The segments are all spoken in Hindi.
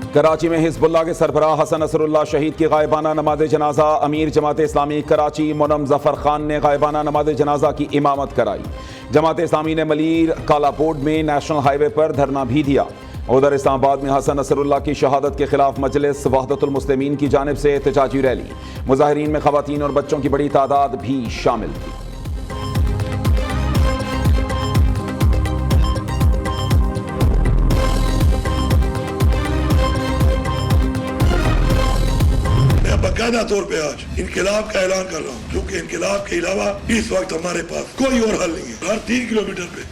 कराची में हिजबुल्लाह के सरबराह हसन नसरुल्लाह शहीद की गायबाना नमाज जनाजा। अमीर जमात इस्लामी कराची मुनम जफर खान ने गायबाना नमाज जनाजा की इमामत कराई। जमात इस्लामी ने मलीर कालापोड में नेशनल हाईवे पर धरना भी दिया। उधर इस्लामाबाद में हसन नसरुल्लाह की शहादत के खिलाफ मजलिस वहदतुल मुस्लिमीन की जानिब से एहतजाजी रैली। मुजाहिरीन में खवातीन और बच्चों की बड़ी तादाद भी शामिल थी। बाकायदा तौर पे आज इनकलाब का ऐलान कर रहा हूँ, क्योंकि इनकलाब के अलावा इस वक्त हमारे पास कोई और हल नहीं है। हर 3 किलोमीटर पे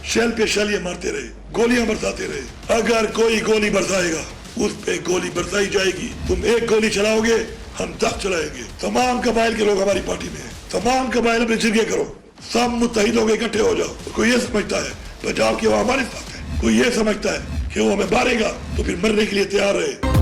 शेल ये मारते रहे, गोलियां बरसाते रहे। अगर कोई गोली बरसाएगा उस पे गोली बरसाई जाएगी। तुम एक गोली चलाओगे, हम 10 चलाएंगे। तमाम कबाइल के लोग हमारी पार्टी में है। तमाम कबाइल अपने जिरगे करो, सब मुत्तहिद होकर इकट्ठे हो जाओ। कोई ये समझता है पंजाब की वो हमारे साथ है, कोई ये समझता है कि वो हमें मारेगा तो फिर मरने के लिए तैयार रहे।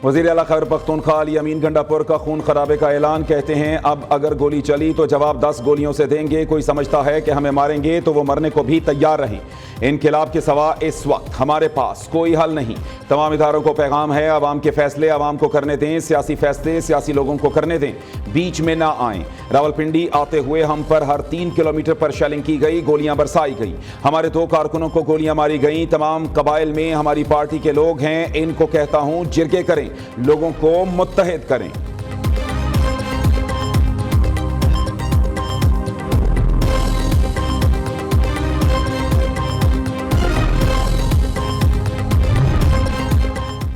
वज़ीर आला खैबर पख्तूनख्वा अली अमीन गंडापुर का खून खराबे का ऐलान। कहते हैं अब अगर गोली चली तो जवाब 10 गोलियों से देंगे। कोई समझता है कि हमें मारेंगे तो वो मरने को भी तैयार रहें। इनकलाब के सिवा इस वक्त हमारे पास कोई हल नहीं। तमाम इदारों को पैगाम है, अवाम के फैसले अवाम को करने दें, सियासी फैसले सियासी लोगों को करने दें, बीच में ना आएँ। रावलपिंडी आते हुए हम पर हर 3 किलोमीटर पर शेलिंग की गई, गोलियां बरसाई गई। हमारे 2 कारकुनों को गोलियां मारी गई। तमाम कबाइल में हमारी पार्टी के लोग हैं। इनको कहता हूं जिरगे करें, लोगों को मुत्तहिद करें।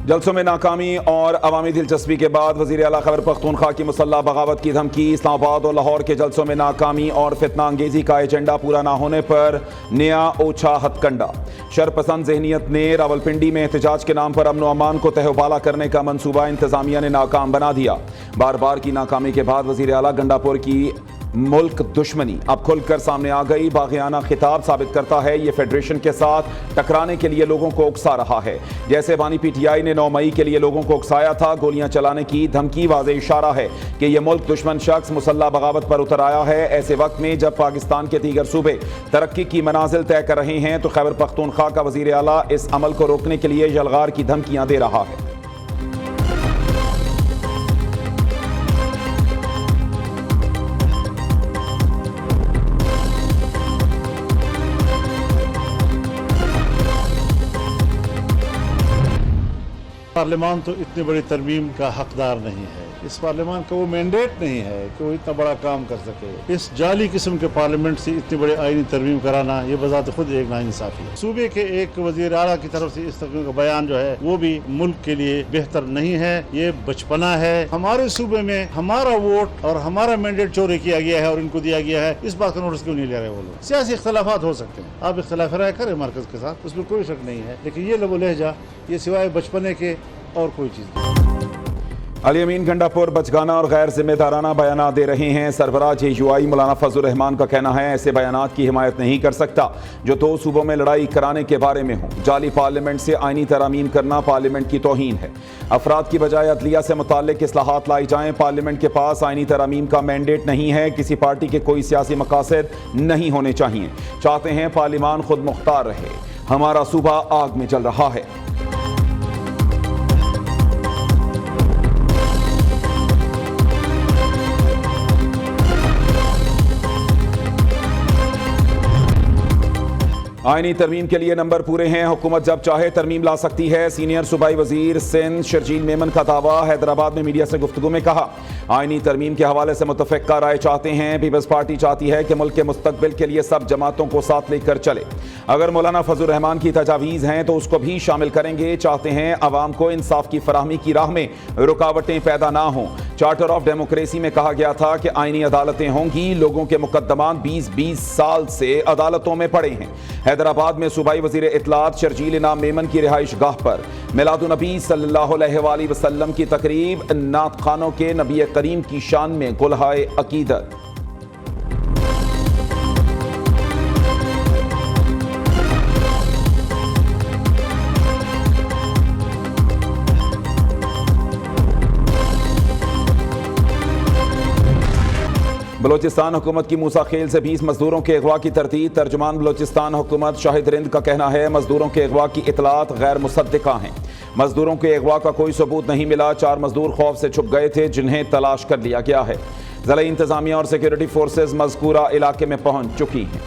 जलसों में नाकामी और अवामी दिलचस्पी के बाद वज़ीर आला खैबर पख्तूनख्वा की मुसल्लह बगावत की धमकी। इस्लामाबाद और लाहौर के जलसों में नाकामी और फितना अंगेजी का एजेंडा पूरा ना होने पर नया ओछा हथकंडा। शरपसंद जहनीत ने रावलपिंडी में एहतजाज के नाम पर अमन व अमान को तहवाला करने का मंसूबा इंतजामिया ने नाकाम बना दिया। बार बार की नाकामी के बाद वज़ीर आला गंडापुर की मुल्क दुश्मनी अब खुलकर सामने आ गई। बागियाना खिताब साबित करता है ये फेडरेशन के साथ टकराने के लिए लोगों को उकसा रहा है। जैसे बानी पीटीआई ने 9 मई के लिए लोगों को उकसाया था, गोलियां चलाने की धमकी वाज़ेह इशारा है कि यह मुल्क दुश्मन शख्स मुसल्लह बगावत पर उतर आया है। ऐसे वक्त में जब पाकिस्तान के दीगर सूबे तरक्की की मनाजिल तय कर रहे हैं तो खैबर पख्तूनख्वा का वज़ीर आला इस अमल को रोकने के लिए यलगार की धमकियां दे रहा है। पार्लियामान तो इतनी बड़ी तरमीम का हकदार नहीं है। इस पार्लियामान का वो मैंडेट नहीं है कि वो इतना बड़ा काम कर सके। इस जाली किस्म के पार्लियामेंट से इतनी बड़ी आईनी तरमीम कराना ये बजात खुद एक नाइंसाफी है। सूबे के एक वजीर आला की तरफ से इस तरह का बयान जो है वो भी मुल्क के लिए बेहतर नहीं है। ये बचपना है। हमारे सूबे में हमारा वोट और हमारा मैंडेट चोरी किया गया है और इनको दिया गया है। इस बात का नोटिस क्यों नहीं ले रहे वो लोग? सियासी इख्तलाफात हो सकते हैं, आप इख्तलाफ राय करें मरकज के साथ, उसमें कोई शक नहीं है, लेकिन ये लबो लहजा ये सिवाय बचपने के और कोई चीज़ नहीं। अली अमीन गंडापुर बचगाना और गैर जिम्मेदाराना बयानात दे रहे हैं। सरबराह JUI मौलाना फजल रहमान का कहना है ऐसे बयानात की हिमायत नहीं कर सकता जो 2 सूबों में लड़ाई कराने के बारे में हो। जाली पार्लियामेंट से आईनी तरामीम करना पार्लियामेंट की तौहीन है। अफराद की बजाय अदलिया से मुताल्लिक इस्लाहात लाई जाएं। पार्लियामेंट के पास आईनी तरामीम का मैंडेट नहीं है। किसी पार्टी के कोई सियासी मकासद नहीं होने चाहिए। चाहते हैं पार्लियामान खुद मुख्तार रहे। हमारा सूबा आग में जल रहा है। आईनी तरमीम के लिए नंबर पूरे हैं। हुकूमत जब चाहे तरमीम ला सकती है। सीनियर सूबाई वजीर सिंध शर्जील मेमन का दावा। हैदराबाद में मीडिया से गुफ्तगू में कहा आईनी तरमीम के हवाले से मुतफ़िक़ा राय चाहते हैं। पीपल्स पार्टी चाहती है कि मुल्क के मुस्तकबिल के लिए सब जमातों को साथ लेकर चले। अगर मौलाना फजल रहमान की तजावीज़ हैं तो उसको भी शामिल करेंगे। चाहते हैं आवाम को इंसाफ की फराहमी की राह में रुकावटें पैदा ना हों। चार्टर ऑफ डेमोक्रेसी में कहा गया था कि आईनी अदालतें होंगी। लोगों के मुकदमात 20-20 साल से अदालतों में पड़े हैं। हैदराबाद में सूबाई वजीर इत्तलात शर्जील इनाम मेमन की रिहाइश गाह पर मिलादुन्नबी सल्लल्लाहु अलैहि वसल्लम की तकरीब। नात खानों के नबी करीम की शान में गुलहाए अकीदत। बलोचिस्तान हुकूमत की मूसा खेल से 20 मजदूरों के अगवा की तरतीब। तर्जुमान बलोचिस्तान हुकूमत शाहिद रिंद का कहना है मजदूरों के अगवा की इतलात गैर मुसद्दिका हैं। मजदूरों के अगवा का कोई सबूत नहीं मिला। 4 मजदूर खौफ से छुप गए थे जिन्हें तलाश कर लिया गया है। ज़िला इंतजामिया और सिक्योरिटी फोर्सेज मज़कूरा इलाके में पहुंच चुकी हैं।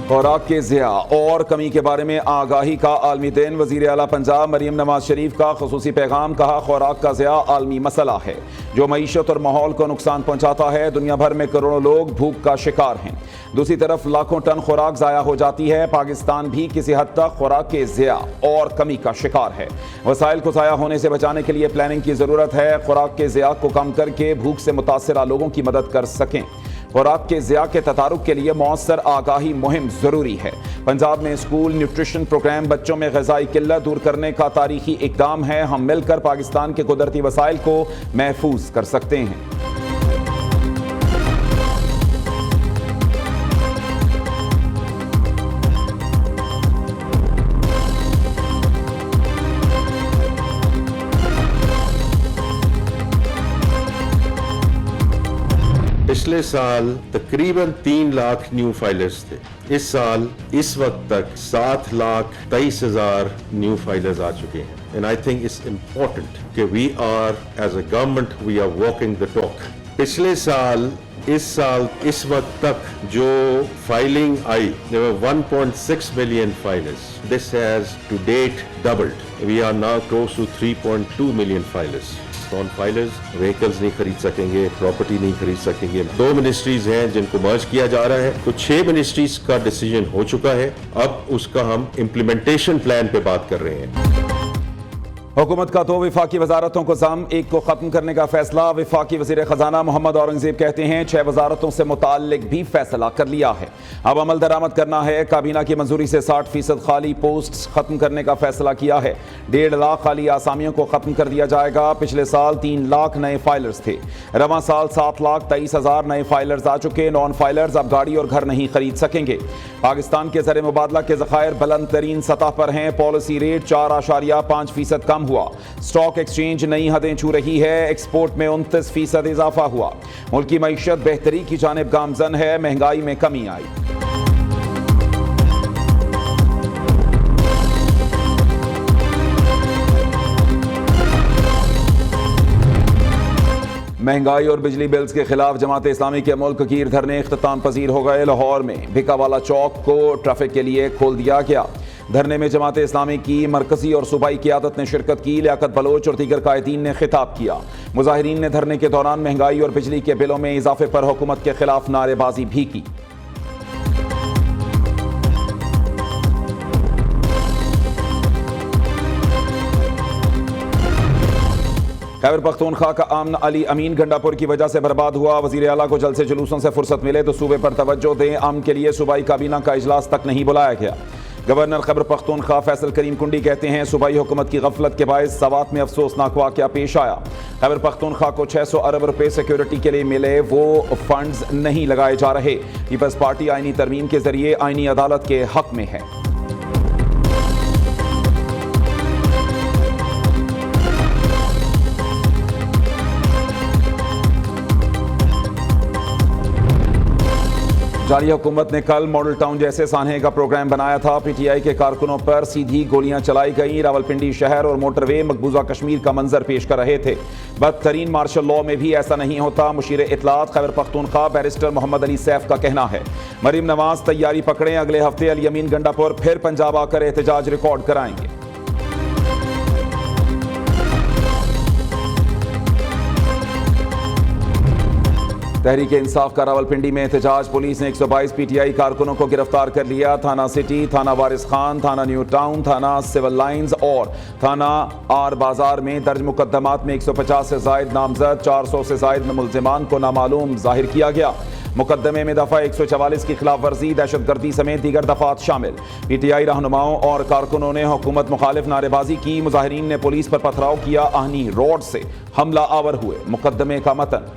खुराक के ज़िया और कमी के बारे में आगाही का आलमी दिन। वज़ीर आला पंजाब मरीम नवाज शरीफ का खुसूसी पैगाम। कहा, खुराक का ज़िया आलमी मसला है जो मईशत और माहौल को नुकसान पहुंचाता है। दुनिया भर में करोड़ों लोग भूख का शिकार हैं। दूसरी तरफ लाखों टन खुराक ज़ाया हो जाती है। पाकिस्तान भी किसी हद तक खुराक के ज़िया और कमी का शिकार है। वसाइल को ज़ाया होने से बचाने के लिए प्लानिंग की ज़रूरत है। खुराक के ज़िया को कम करके भूख से मुतासरा लोगों की मदद कर सकें। खुराक के ज़िया के तदारुक के लिए मौसर आगाही मुहिम ज़रूरी है। पंजाब में स्कूल न्यूट्रिशन प्रोग्राम बच्चों में ग़िज़ाई किल्लत दूर करने का तारीखी इक़दाम है। हम मिलकर पाकिस्तान के कुदरती वसाइल को महफूज कर सकते हैं। पिछले साल तकरीबन 3 लाख न्यू फाइलर्स थे। इस साल इस वक्त तक 7,23,000 न्यू फाइलर्स आ चुके हैं। And I think it's important कि we are as a government we are walking the talk. पिछले साल इस वक्त तक जो फाइलिंग आई, there were 1.6 million filers. This has to date doubled. We are now close to 3.2 million filers. Non filers vehicles नहीं खरीद सकेंगे, प्रॉपर्टी नहीं खरीद सकेंगे। 2 मिनिस्ट्रीज हैं जिनको मर्ज किया जा रहा है, तो 6 मिनिस्ट्रीज का डिसीजन हो चुका है। अब उसका हम इम्प्लीमेंटेशन प्लान पे बात कर रहे हैं। हुकूमत का 2 विफाकी वजारतों को ज़म 1 को ख़त्म करने का फैसला। विफाकी वज़ीर ख़जाना मोहम्मद औरंगज़ेब कहते हैं 6 वजारतों से मुताल्लिक भी फैसला कर लिया है। अब अमल दरामद करना है। काबीना की मंजूरी से 60% खाली पोस्ट ख़त्म करने का फैसला किया है। 1.5 लाख खाली आसामियों को ख़त्म कर दिया जाएगा। पिछले साल 3 लाख नए फाइलर्स थे। रवां साल 7,23,000 नए फाइलर्स आ चुके। नॉन फाइलर्स अब गाड़ी और घर नहीं खरीद सकेंगे। पाकिस्तान के ज़र मुबादला के ज़खायर बुलंद तरीन सतह पर हैं। पॉलिसी रेट 4.5% कम हुआ। स्टॉक एक्सचेंज नई हदें छू रही है। एक्सपोर्ट में 29% इजाफा हुआ। मुल्क की मईशत बेहतरी की जानिब गामजन है। महंगाई में कमी आई। महंगाई और बिजली बिल्स के खिलाफ जमात इस्लामी के मुल्क कीर धरने इख्तिताम पजीर हो गए। लाहौर में भिकावाला चौक को ट्रैफिक के लिए खोल दिया गया। धरने में जमात इस्लामी की मरकजी और सूबाई क़ियादत ने शिरकत की। लियाकत बलोच और दीगर कायदीन ने खिताब किया। मुजाहिरीन ने धरने के दौरान महंगाई और बिजली के बिलों में इजाफे पर हुकूमत के खिलाफ नारेबाजी भी की। खैबर पख्तूनख्वा का अमन अली अमीन गंडापुर की वजह से बर्बाद हुआ। वज़ीर आला को जलसे जुलूसों से फुर्सत मिले तो सूबे पर तवज्जो दें। अमन के लिए सूबाई काबीना का इजलास तक नहीं बुलाया गया। गवर्नर खैबर पख्तूनख्वा फैसल करीम कुंडी कहते हैं सूबाई हुकूमत की गफलत के बायस सवात में अफसोसनाक वाक़या पेश आया। खैबर पख्तूनख्वा को 600 अरब रुपए सिक्योरिटी के लिए मिले, वो फंड्स नहीं लगाए जा रहे। पीपल्स पार्टी आईनी तरमीम के जरिए आईनी अदालत के हक में है। जाली हुकूमत ने कल मॉडल टाउन जैसे सान्हे का प्रोग्राम बनाया था। पीटीआई के कारकुनों पर सीधी गोलियां चलाई गई। रावलपिंडी शहर और मोटरवे मकबूजा कश्मीर का मंजर पेश कर रहे थे। बदतरीन मार्शल लॉ में भी ऐसा नहीं होता। मुशीर इत्तलात खैबर पख्तूनख्वा बैरिस्टर मोहम्मद अली सैफ का कहना है। मरीम नवाज तैयारी पकड़ें, अगले हफ्ते अली अमीन गंडापुर फिर पंजाब आकर एहतजाज रिकॉर्ड कराएंगे। तहरीक इंसाफ का रावलपिंडी में एहतजाज। पुलिस ने 122 पीटीआई कारकुनों को गिरफ्तार कर लिया। थाना सिटी, थाना वारिस खान, थाना न्यू टाउन, थाना सिविल लाइंस और थाना आर बाजार में दर्ज मुकदमात में 150 से जायद नामजद, 400 से जायद मुलजिमान को नामालूम जाहिर किया गया। मुकदमे में दफा 144 की खिलाफ वर्जी, दहशतगर्दी समेत दीगर दफात शामिल। पीटीआई रहनुमाओं और कारकुनों ने हुकूमत मुखालिफ नारेबाजी की। मुजाहिरीन ने पुलिस पर पथराव किया, आहनी रोड से हमला आवर हुए। मुकदमे का मतन।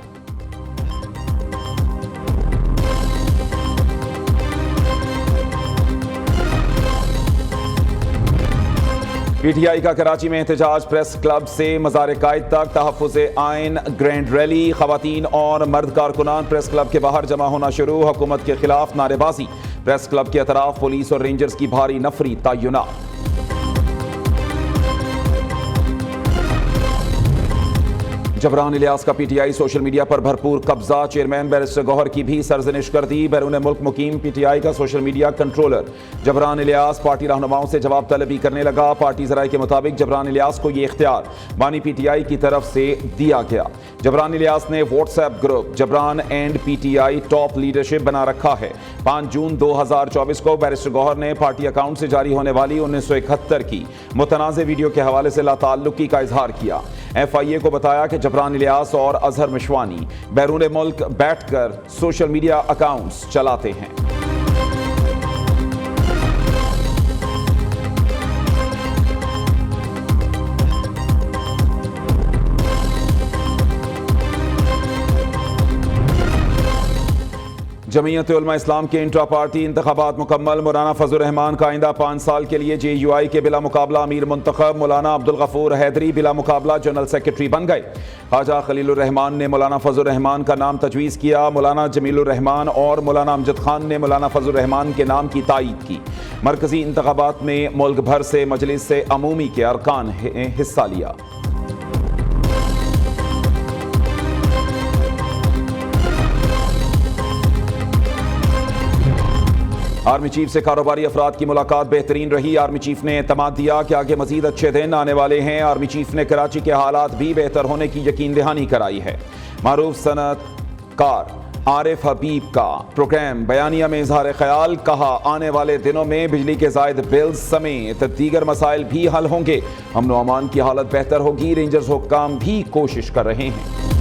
पीटीआई का कराची में एहतजाज, प्रेस क्लब से मज़ार कायद तक तहफ़्फ़ुज़े आइन ग्रैंड रैली, ख़वातीन और मर्द कारकुनान प्रेस क्लब के बाहर जमा होना शुरू, हुकूमत के खिलाफ नारेबाजी, प्रेस क्लब के अतराफ पुलिस और रेंजर्स की भारी नफरी तय्युनात। जबरान इलियास का पीटीआई सोशल मीडिया पर भरपूर कब्जा, चेयरमैन बैरिस्टर गौहर की भी सरजनिश कर दी। बैरून मुल्क मुकीम पीटीआई का social media controller Jibran Ilyas पार्टी रहनुमाओं से जवाब तलबी करने लगा। पार्टी जराये के मुताबिक जबरान इलियास को ये इख्तियार बानी पीटीआई की तरफ से दिया गया। जबरान इलियास ने WhatsApp group Jibran and PTI top leadership बना रखा है। 5 जून 2024 को बैरिस्टर गौहर ने पार्टी अकाउंट से जारी होने वाली 1971 की मुतनाज़े वीडियो के हवाले से लाताल्लुकी का इजहार किया। FIA को बताया कि जबरान इलियास और अजहर मिशवानी बैरून मुल्क बैठकर सोशल मीडिया अकाउंट्स चलाते हैं। जमीयत उलमा इस्लाम के इंट्रा पार्टी इंतखाबात मुकम्मल, मौलाना फजल रहमान का आइंदा 5 साल के लिए JUI के बिला मुकाबला अमीर मुंतखब, मौलाना अब्दुल गफूर हैदरी बिला मुकाबला जनरल सेक्रेटरी बन गए। ख्वाजा खलीलुर रहमान ने मौलाना फजल रहमान का नाम तजवीज़ किया। मौलाना जमीलुर रहमान और मौलाना अमजद खान ने मौलाना फजल रहमान के नाम की तायीद की। मरकजी इंतखाबात में मुल्क भर से मजलिस से अमूमी के अरकान ने हिस्सा लिया। आर्मी चीफ से कारोबारी अफराद की मुलाकात बेहतरीन रही। आर्मी चीफ ने एतमाद दिया कि आगे मजीद अच्छे दिन आने वाले हैं। आर्मी चीफ ने कराची के हालात भी बेहतर होने की यकीन दहानी कराई है। मारूफ सनतकार आरिफ हबीब का प्रोग्राम बयानिया में इजहार ख्याल, कहा आने वाले दिनों में बिजली के जायद बिल्स समेत दीगर मसाइल भी हल होंगे। अमन व अमान की हालत बेहतर होगी। रेंजर्स हुक्काम भी कोशिश कर रहे हैं।